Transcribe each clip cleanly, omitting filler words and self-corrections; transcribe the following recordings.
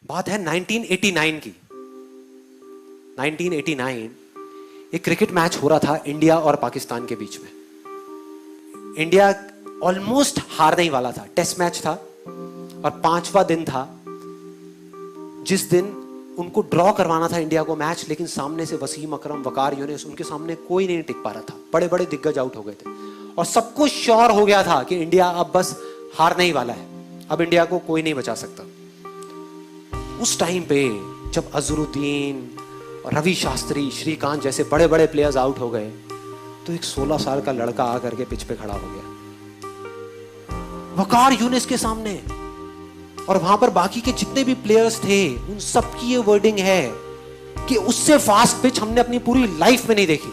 बात है 1989 की। 1989 एक क्रिकेट मैच हो रहा था इंडिया और पाकिस्तान के बीच में। इंडिया ऑलमोस्ट हारने ही वाला था। टेस्ट मैच था और 5वां दिन था जिस दिन उनको ड्रॉ करवाना था इंडिया को मैच, लेकिन सामने से वसीम अकरम, वकार यूनिस, उनके सामने कोई नहीं टिक पा रहा था। बड़े बड़े दिग्गज आउट हो गए थे और सबको श्योर हो गया था कि इंडिया अब बस हारने ही वाला है, अब इंडिया को कोई नहीं बचा सकता। उस टाइम पे जब अजरुद्दीन और रवि शास्त्री, श्रीकांत जैसे बड़े बड़े प्लेयर्स आउट हो गए तो एक 16 साल का लड़का आकर के पिच पे खड़ा हो गया वकार यूनिस के सामने। और वहां पर बाकी के जितने भी प्लेयर्स थे उन सबकी ये वर्डिंग है कि उससे फास्ट पिच हमने अपनी पूरी लाइफ में नहीं देखी।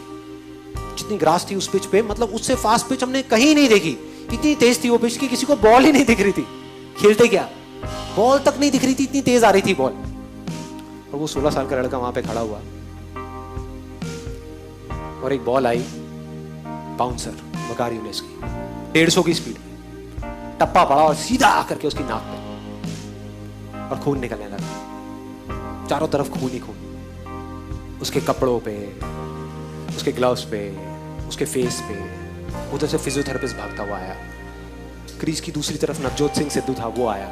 जितनी ग्रास थी उस पिच पे, मतलब उससे फास्ट पिच हमने कहीं नहीं देखी। इतनी तेज थी वो पिच कि किसी को बॉल ही नहीं दिख रही थी। खेलते क्या, बॉल तक नहीं दिख रही थी, इतनी तेज आ रही थी बॉल। और वो 16 साल का लड़का वहां पे खड़ा हुआ और एक बॉल आई बाउंसर वकार यूनिस की 150 की स्पीड में, टप्पा पड़ा और सीधा आकर के उसकी नाक पे, और खून निकलने लगा। चारों तरफ खून ही खून, उसके कपड़ों पे, उसके ग्लव्स पे, उसके फेस पे। उधर से फिजियोथेरेपिस्ट भागता हुआ आया। क्रीज की दूसरी तरफ नवजोत सिंह सिद्धू था, वो आया।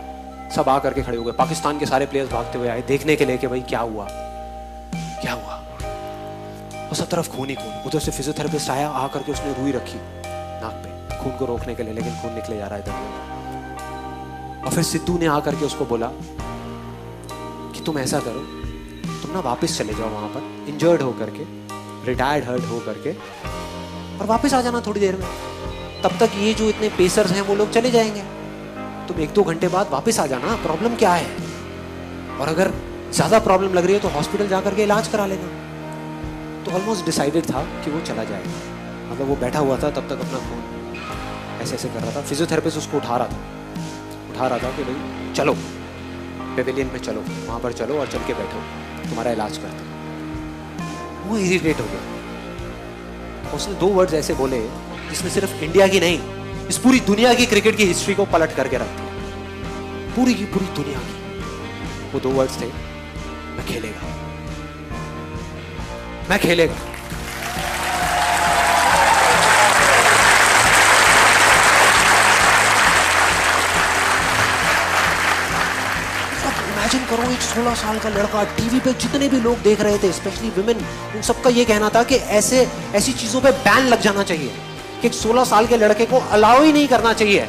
सब आकर के खड़े हो गए। पाकिस्तान के सारे प्लेयर्स भागते हुए आए देखने के लिए कि भाई क्या हुआ क्या हुआ। और सब तरफ खून ही खून। उधर से फिजियोथेरेपिस्ट आया, आकर के उसने रुई रखी नाक पे खून को रोकने के लिए, लेकिन खून निकले जा रहा है इधर। और फिर सिद्धू ने आकर के उसको बोला कि तुम ऐसा करो, तुम ना वापस चले जाओ वहां पर इंजर्ड होकर के, रिटायर्ड हर्ट हो करके, और वापस आ जाना थोड़ी देर में। तब तक ये जो इतने पेसर्स हैं वो लोग चले जाएंगे। तुम 1-2 घंटे बाद वापस आ जाना, प्रॉब्लम क्या है, और अगर ज्यादा प्रॉब्लम लग रही है तो हॉस्पिटल जाकर के इलाज करा लेना। तो ऑलमोस्ट डिसाइडेड था कि वो चला जाएगा। मतलब वो बैठा हुआ था तब तक अपना खून ऐसे ऐसे कर रहा था। फिजियोथेरेपिस्ट उसको उठा रहा था कि भाई चलो पेविलियन में चलो, वहां पर चलो और चल के बैठो, तुम्हारा इलाज करते हैं। वो इरिटेट हो गया। उसने 2 वर्ड्स ऐसे बोले जिसने सिर्फ इंडिया की नहीं, इस पूरी दुनिया की क्रिकेट की हिस्ट्री को पलट करके रख दिया, पूरी की पूरी दुनिया की। वो 2 वर्ड्स थे, मैं खेलेगा, मैं खेलेगा। इमेजिन करो, एक 16 साल का लड़का, टीवी पे जितने भी लोग देख रहे थे, स्पेशली विमेन, उन सबका ये कहना था कि ऐसी चीजों पे बैन लग जाना चाहिए कि एक 16 साल के लड़के को अलाउ ही नहीं करना चाहिए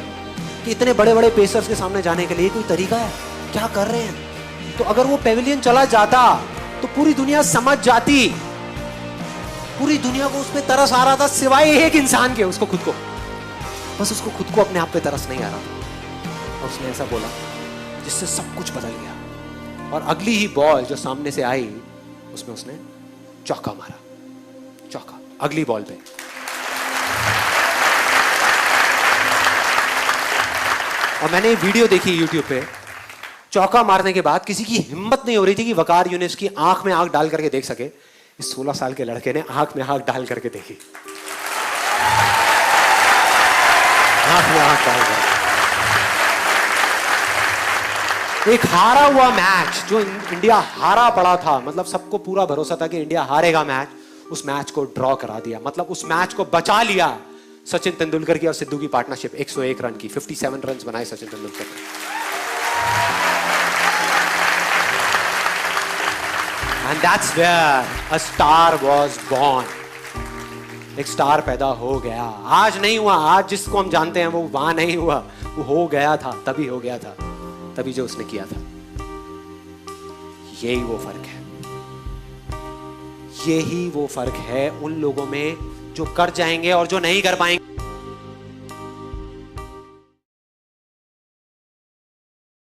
कि इतने बड़े बड़े पेसर्स के सामने जाने के लिए। कोई तरीका है? क्या कर रहे हैं? तो अगर वो पेविलियन चला जाता तो पूरी दुनिया समझ जाती। पूरी दुनिया को उस पर तरस आ रहा था सिवाय एक इंसान के, उसको खुद को। बस उसको खुद को अपने आप पे तरस नहीं आ रहा था। और उसने ऐसा बोला जिससे सब कुछ बदल गया। और अगली ही बॉल जो सामने से आई उसमें उसने चौका मारा, चौका अगली बॉल पे। और मैंने वीडियो देखी YouTube पे, चौका मारने के बाद किसी की हिम्मत नहीं हो रही थी कि वकार यूनिस की आंख में आंख डाल करके देख सके। इस 16 साल के लड़के ने आंख में आंख डाल करके देखी, आंख में आंख डाल करके। एक हारा हुआ मैच, जो इंडिया हारा पड़ा था, मतलब सबको पूरा भरोसा था कि इंडिया हारेगा मैच, उस मैच को ड्रॉ करा दिया। मतलब उस मैच को बचा लिया सचिन तेंदुलकर की और सिद्धू की पार्टनरशिप। 101 रन की 57 रन बनाए सचिन तेंदुलकर ने। And that's where a star was born. एक स्टार पैदा हो गया। आज नहीं हुआ, आज जिसको हम जानते हैं वो वहां नहीं हुआ, वो हो गया था, तभी हो गया था, तभी जो उसने किया था। यही वो फर्क है, यही वो फर्क है उन लोगों में जो कर जाएंगे और जो नहीं कर पाएंगे।